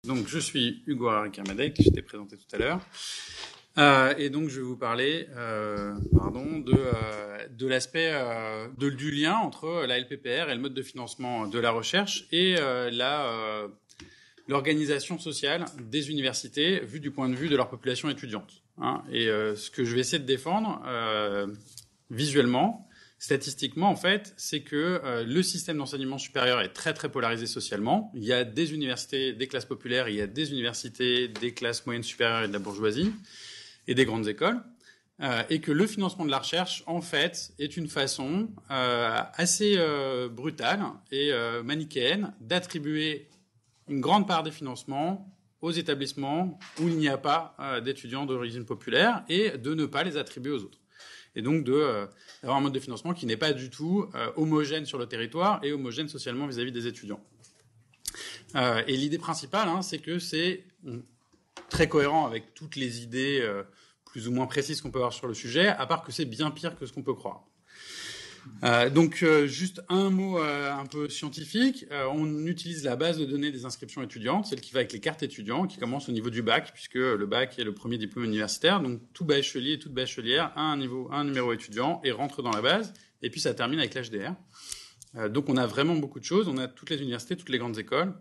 Donc, je suis Hugo Harry-Kermadec, je t'ai présenté tout à l'heure. Et donc, je vais vous parler de l'aspect du lien entre la LPPR et le mode de financement de la recherche et l'organisation sociale des universités vu du point de vue de leur population étudiante. Et ce que je vais essayer de défendre visuellement, statistiquement, en fait, c'est que le système d'enseignement supérieur est très, très polarisé socialement. Il y a des universités, des classes populaires, il y a des universités, des classes moyennes supérieures et de la bourgeoisie, et des grandes écoles, et que le financement de la recherche, en fait, est une façon assez brutale et manichéenne d'attribuer une grande part des financements aux établissements où il n'y a pas d'étudiants d'origine populaire et de ne pas les attribuer aux autres. Et donc d'avoir un mode de financement qui n'est pas du tout homogène sur le territoire et homogène socialement vis-à-vis des étudiants. Et l'idée principale, c'est que c'est très cohérent avec toutes les idées plus ou moins précises qu'on peut avoir sur le sujet, à part que c'est bien pire que ce qu'on peut croire. Donc juste un mot un peu scientifique, on utilise la base de données des inscriptions étudiantes, celle qui va avec les cartes étudiants, qui commence au niveau du bac, puisque le bac est le premier diplôme universitaire, donc tout bachelier et toute bachelière a un numéro étudiant et rentre dans la base, et puis ça termine avec l'HDR. Donc on a vraiment beaucoup de choses, on a toutes les universités, toutes les grandes écoles.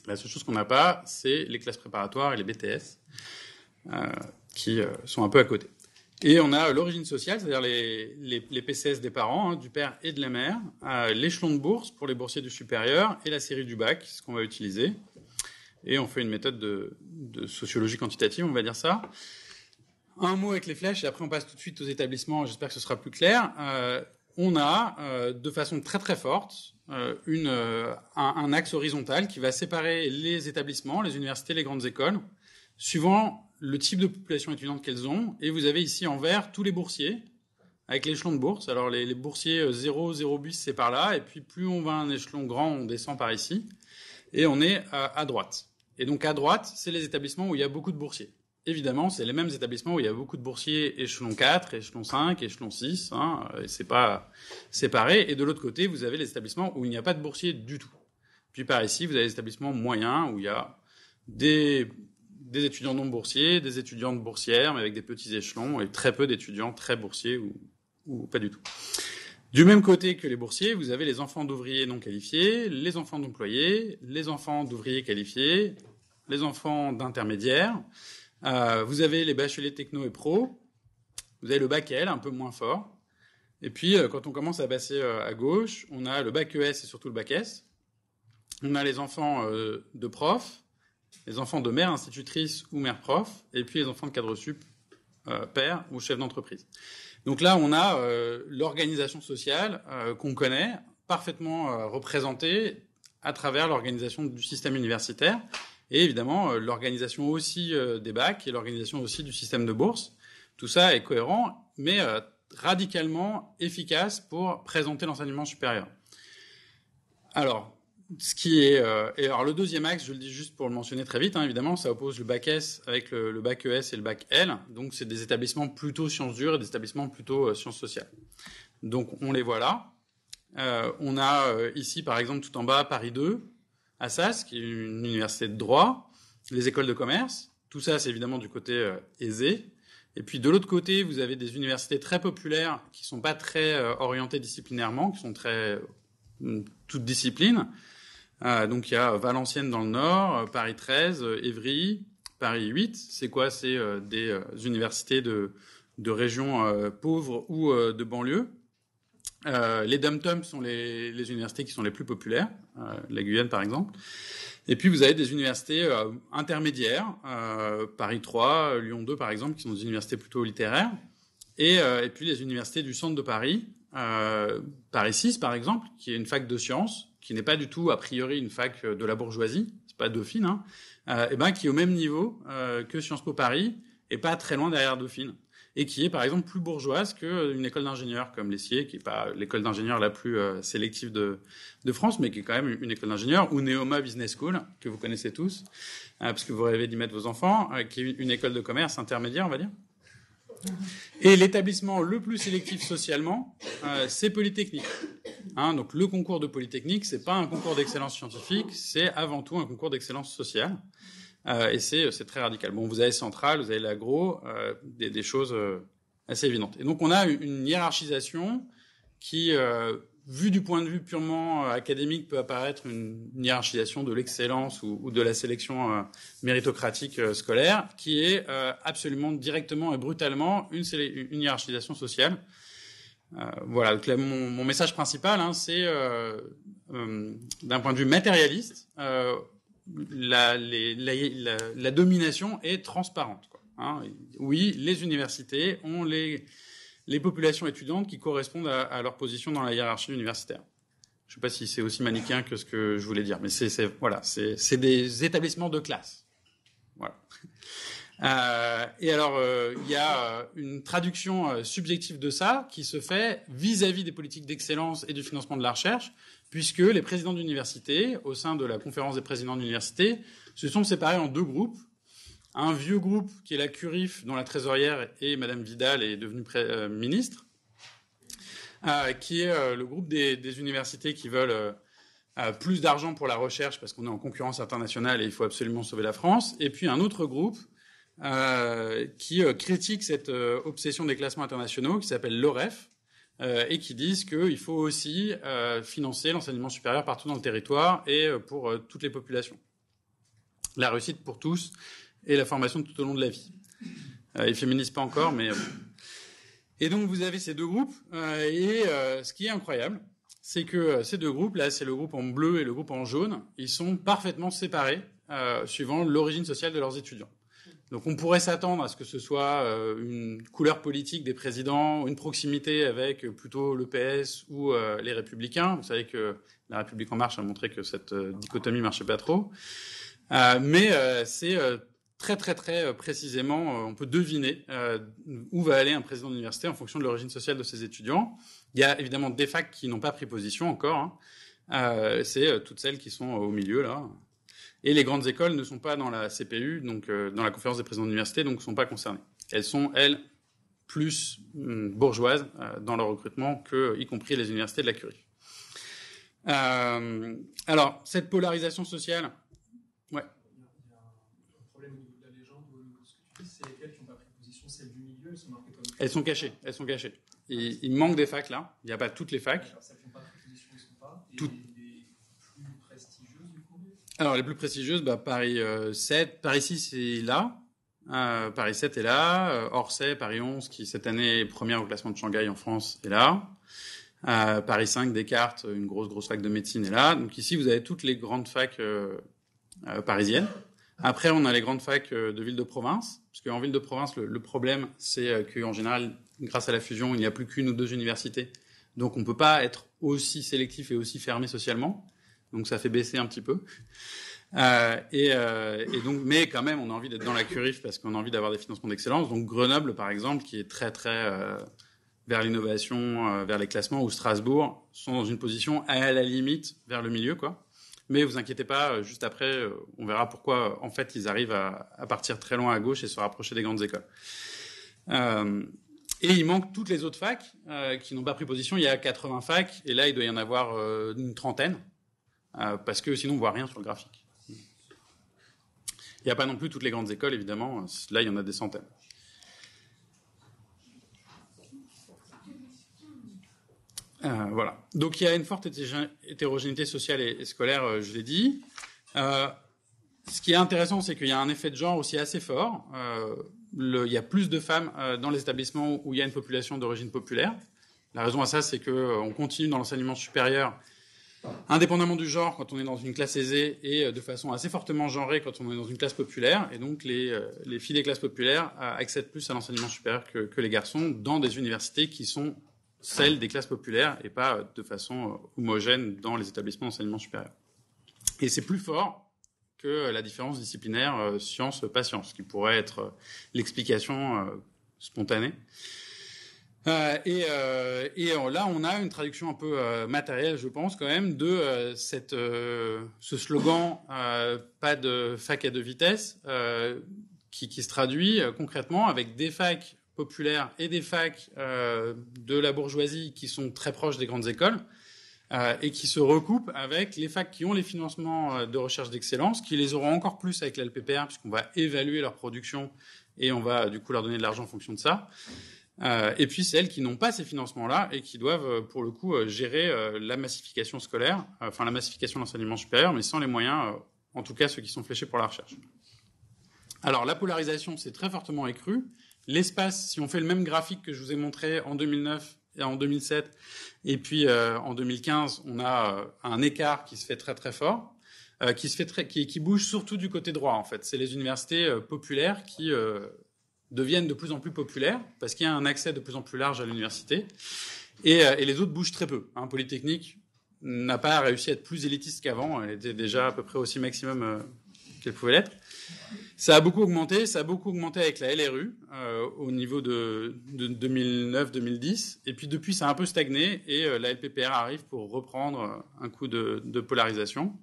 La seule chose qu'on n'a pas, c'est les classes préparatoires et les BTS, qui sont un peu à côté. Et on a l'origine sociale, c'est-à-dire les PCS des parents, du père et de la mère, l'échelon de bourse pour les boursiers du supérieur et la série du bac, ce qu'on va utiliser. Et on fait une méthode de sociologie quantitative, on va dire ça. Un mot avec les flèches, et après on passe tout de suite aux établissements, j'espère que ce sera plus clair. On a, de façon très très forte, un axe horizontal qui va séparer les établissements, les universités, les grandes écoles, suivant le type de population étudiante qu'elles ont. Et vous avez ici en vert tous les boursiers, avec l'échelon de bourse. Alors les boursiers 0, 0 bis, c'est par là. Et puis plus on va à un échelon grand, on descend par ici. Et on est à droite. Et donc à droite, c'est les établissements où il y a beaucoup de boursiers. Évidemment, c'est les mêmes établissements où il y a beaucoup de boursiers échelon 4, échelon 5, échelon 6. Et c'est pas séparé. Et de l'autre côté, vous avez les établissements où il n'y a pas de boursiers du tout. Puis par ici, vous avez les établissements moyens où il y a des étudiants non boursiers, des étudiantes boursières, mais avec des petits échelons, et très peu d'étudiants très boursiers ou pas du tout. Du même côté que les boursiers, vous avez les enfants d'ouvriers non qualifiés, les enfants d'employés, les enfants d'ouvriers qualifiés, les enfants d'intermédiaires. Vous avez les bacheliers techno et pro. Vous avez le bac L, un peu moins fort. Et puis, quand on commence à passer à gauche, on a le bac ES et surtout le bac S. On a les enfants de profs, les enfants de mère institutrice ou mère prof, et puis les enfants de cadre sup, père ou chef d'entreprise. Donc là, on a l'organisation sociale qu'on connaît, parfaitement représentée à travers l'organisation du système universitaire, et évidemment l'organisation aussi des bacs et l'organisation aussi du système de bourse. Tout ça est cohérent, mais radicalement efficace pour présenter l'enseignement supérieur. Alors, et alors le deuxième axe, je le dis juste pour le mentionner très vite, évidemment, ça oppose le bac S avec le bac ES et le bac L. Donc c'est des établissements plutôt sciences dures et des établissements plutôt sciences sociales. Donc on les voit là. On a ici par exemple tout en bas Paris 2, Assas, qui est une université de droit, les écoles de commerce. Tout ça c'est évidemment du côté aisé. Et puis de l'autre côté, vous avez des universités très populaires qui sont pas très orientées disciplinairement, qui sont très toutes disciplines. Donc il y a Valenciennes dans le nord, Paris 13, Évry, Paris 8. C'est quoi? C'est des universités de régions pauvres ou de banlieue. Les dom-toms sont les universités qui sont les plus populaires, la Guyane par exemple. Et puis vous avez des universités intermédiaires, Paris 3, Lyon 2 par exemple, qui sont des universités plutôt littéraires. Et puis les universités du centre de Paris, Paris 6 par exemple, qui est une fac de sciences, qui n'est pas du tout a priori une fac de la bourgeoisie, c'est pas Dauphine, qui est au même niveau que Sciences Po Paris et pas très loin derrière Dauphine, et qui est par exemple plus bourgeoise qu'une école d'ingénieurs comme l'Essier, qui est pas l'école d'ingénieurs la plus sélective de France, mais qui est quand même une école d'ingénieurs, ou Neoma Business School que vous connaissez tous, parce que vous rêvez d'y mettre vos enfants, qui est une école de commerce intermédiaire, on va dire. Et l'établissement le plus sélectif socialement, c'est Polytechnique. Hein, donc le concours de Polytechnique, c'est pas un concours d'excellence scientifique, c'est avant tout un concours d'excellence sociale. Et c'est très radical. Bon, vous avez Centrale, vous avez l'agro, des choses assez évidentes. Et donc on a une hiérarchisation qui, vue du point de vue purement académique, peut apparaître une hiérarchisation de l'excellence ou de la sélection méritocratique scolaire, qui est absolument directement et brutalement une hiérarchisation sociale. Voilà, donc là, mon message principal, hein, c'est d'un point de vue matérialiste, la domination est transparente, quoi, hein. Oui, les universités ont les populations étudiantes qui correspondent à leur position dans la hiérarchie universitaire. Je ne sais pas si c'est aussi manichéen que ce que je voulais dire, mais c'est des établissements de classe. Voilà. Et alors, il y a une traduction subjective de ça qui se fait vis-à-vis des politiques d'excellence et du financement de la recherche, puisque les présidents d'université, au sein de la conférence des présidents d'université, se sont séparés en deux groupes. Un vieux groupe qui est la CURIF, dont la trésorière est Madame Vidal est devenue ministre, qui est le groupe des universités qui veulent plus d'argent pour la recherche parce qu'on est en concurrence internationale et il faut absolument sauver la France. Et puis un autre groupe qui critique cette obsession des classements internationaux qui s'appelle l'OREF et qui disent qu'il faut aussi financer l'enseignement supérieur partout dans le territoire et pour toutes les populations. La réussite pour tous et la formation tout au long de la vie. Ils féminisent pas encore, mais... Et donc vous avez ces deux groupes et ce qui est incroyable, c'est que ces deux groupes, là c'est le groupe en bleu et le groupe en jaune, ils sont parfaitement séparés suivant l'origine sociale de leurs étudiants. Donc on pourrait s'attendre à ce que ce soit une couleur politique des présidents, une proximité avec plutôt le PS ou les Républicains. Vous savez que la République en marche a montré que cette dichotomie marchait pas trop. Mais c'est très très très précisément, on peut deviner où va aller un président d'université en fonction de l'origine sociale de ses étudiants. Il y a évidemment des facs qui n'ont pas pris position encore. Hein. C'est toutes celles qui sont au milieu là. Et les grandes écoles ne sont pas dans la CPU, donc dans la conférence des présidents d'université, donc ne sont pas concernées. Elles sont, elles, plus bourgeoises dans leur recrutement que, y compris les universités de la Curie. Alors, cette polarisation sociale... Ouais. Il y a un problème au niveau de la légende. Ce que tu dis, c'est lesquelles qui n'ont pas pris position, celles du milieu, elles sont marquées comme... Elles sont cachées, elles sont cachées. Et il manque des facs, là. Il n'y a pas toutes les facs. Alors, celles qui n'ont pas pris position, elles ne sont pas. Et Toutes. les plus prestigieuses, du coup? Alors, les plus prestigieuses, Paris 7. Paris 6 est là. Paris 7 est là. Orsay, Paris 11, qui cette année est première au classement de Shanghai en France, est là. Paris 5, Descartes, une grosse fac de médecine est là. Donc ici, vous avez toutes les grandes facs parisiennes. Après, on a les grandes facs de villes de province. Parce qu'en ville de province, le problème, c'est qu'en général, grâce à la fusion, il n'y a plus qu'une ou deux universités. Donc on ne peut pas être aussi sélectif et aussi fermé socialement. Donc ça fait baisser un petit peu. Et donc, mais quand même, on a envie d'être dans la CURIF parce qu'on a envie d'avoir des financements d'excellence. Donc Grenoble, par exemple, qui est très vers l'innovation, vers les classements, ou Strasbourg, sont dans une position à la limite vers le milieu, quoi. Mais vous inquiétez pas, juste après, on verra pourquoi, en fait, ils arrivent à partir très loin à gauche et se rapprocher des grandes écoles. Et il manque toutes les autres facs qui n'ont pas pris position. Il y a 80 facs, et là, il doit y en avoir une trentaine, parce que sinon, on voit rien sur le graphique. Il n'y a pas non plus toutes les grandes écoles, évidemment. Là, il y en a des centaines. Voilà. Donc il y a une forte hétérogénéité sociale et scolaire, je l'ai dit. Ce qui est intéressant, c'est qu'il y a un effet de genre aussi assez fort. Il y a plus de femmes dans les établissements où il y a une population d'origine populaire. La raison à ça, c'est qu'on continue dans l'enseignement supérieur, indépendamment du genre, quand on est dans une classe aisée, et de façon assez fortement genrée quand on est dans une classe populaire. Et donc les filles des classes populaires accèdent plus à l'enseignement supérieur que les garçons dans des universités qui sont celle des classes populaires et pas de façon homogène dans les établissements d'enseignement supérieur. Et c'est plus fort que la différence disciplinaire science-pas-science, qui pourrait être l'explication spontanée. Et là, on a une traduction un peu matérielle, je pense, quand même, de ce slogan pas de fac à deux vitesses, qui se traduit concrètement avec des facs populaires et des facs de la bourgeoisie qui sont très proches des grandes écoles, et qui se recoupent avec les facs qui ont les financements de recherche d'excellence, qui les auront encore plus avec la LPPR, puisqu'on va évaluer leur production et on va du coup leur donner de l'argent en fonction de ça. Et puis celles qui n'ont pas ces financements-là et qui doivent, pour le coup, gérer la massification scolaire, enfin la massification de l'enseignement supérieur, mais sans les moyens, en tout cas ceux qui sont fléchés pour la recherche. Alors la polarisation s'est très fortement écrue. L'espace, si on fait le même graphique que je vous ai montré en 2009 et en 2007, et puis en 2015, on a un écart qui se fait très très fort, qui bouge surtout du côté droit en fait. C'est les universités populaires qui deviennent de plus en plus populaires parce qu'il y a un accès de plus en plus large à l'université, et les autres bougent très peu. Polytechnique n'a pas réussi à être plus élitiste qu'avant, elle était déjà à peu près aussi maximum qu'elle pouvait l'être. Ça a beaucoup augmenté avec la LRU au niveau de 2009-2010, et puis depuis ça a un peu stagné, et la LPPR arrive pour reprendre un coup de polarisation.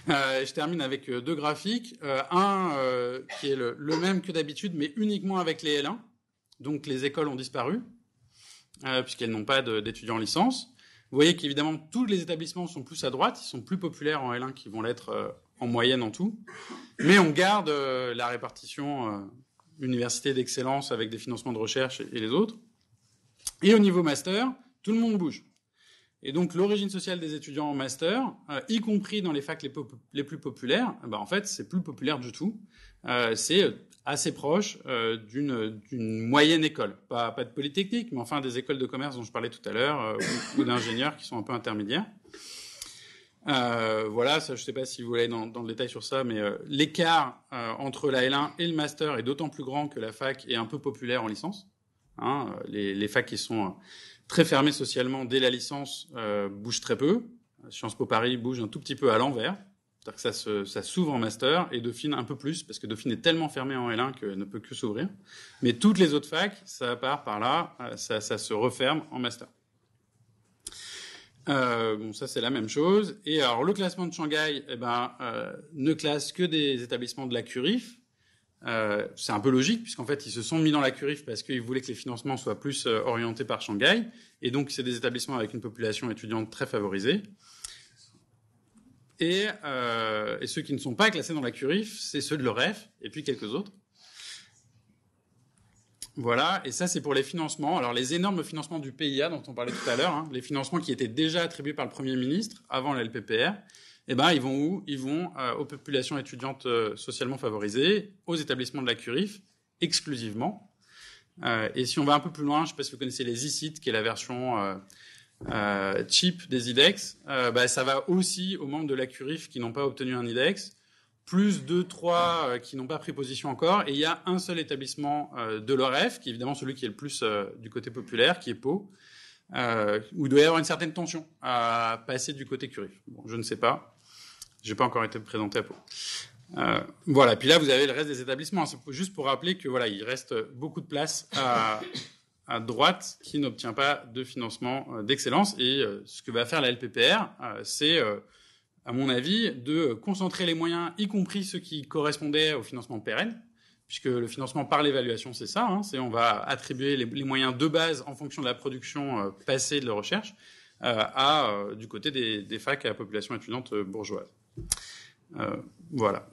Je termine avec deux graphiques, un qui est le même que d'habitude, mais uniquement avec les L1, donc les écoles ont disparu, puisqu'elles n'ont pas d'étudiants en licence. Vous voyez qu'évidemment tous les établissements sont plus à droite, ils sont plus populaires en L1 qu'ils vont l'être en moyenne en tout, mais on garde la répartition université d'excellence avec des financements de recherche et les autres. Et au niveau master, tout le monde bouge. Et donc l'origine sociale des étudiants en master, y compris dans les facs les plus populaires, en fait c'est plus populaire du tout. C'est assez proche d'une moyenne école, pas de polytechnique, mais enfin des écoles de commerce dont je parlais tout à l'heure, ou d'ingénieurs qui sont un peu intermédiaires. Voilà, ça, je ne sais pas si vous voulez aller dans le détail sur ça, mais l'écart entre la L1 et le master est d'autant plus grand que la fac est un peu populaire en licence. Les facs qui sont très fermés socialement dès la licence bougent très peu. Sciences Po Paris bouge un tout petit peu à l'envers, c'est-à-dire que ça s'ouvre en master, et Dauphine un peu plus, parce que Dauphine est tellement fermée en L1 qu'elle ne peut que s'ouvrir. Mais toutes les autres facs, ça part par là, ça se referme en master. Bon, ça c'est la même chose. Et alors le classement de Shanghai, ne classe que des établissements de la CURIF. C'est un peu logique puisqu'en fait ils se sont mis dans la CURIF parce qu'ils voulaient que les financements soient plus orientés par Shanghai. Et donc c'est des établissements avec une population étudiante très favorisée. Et ceux qui ne sont pas classés dans la CURIF, c'est ceux de l'OREF et puis quelques autres. Voilà, et ça c'est pour les financements. Alors les énormes financements du PIA dont on parlait tout à l'heure, les financements qui étaient déjà attribués par le Premier ministre avant la LPPR, ils vont où ? Ils vont aux populations étudiantes socialement favorisées, aux établissements de la CURIF, exclusivement. Et si on va un peu plus loin, je ne sais pas si vous connaissez les ICIT, qui est la version cheap des IDEX, ça va aussi aux membres de la CURIF qui n'ont pas obtenu un IDEX, plus 2-3 qui n'ont pas pris position encore, et il y a un seul établissement de l'OREF, qui est évidemment celui qui est le plus du côté populaire, qui est Pau, où il doit y avoir une certaine tension à passer du côté CURIF. Bon, je ne sais pas, j'ai pas encore été présenté à Pau. Voilà, puis là vous avez le reste des établissements. C'est juste pour rappeler que voilà, il reste beaucoup de place à droite qui n'obtient pas de financement d'excellence, et ce que va faire la LPPR, c'est à mon avis, de concentrer les moyens, y compris ceux qui correspondaient au financement pérenne, puisque le financement par l'évaluation, c'est ça, c'est on va attribuer les moyens de base en fonction de la production passée de la recherche du côté des facs à la population étudiante bourgeoise. Voilà.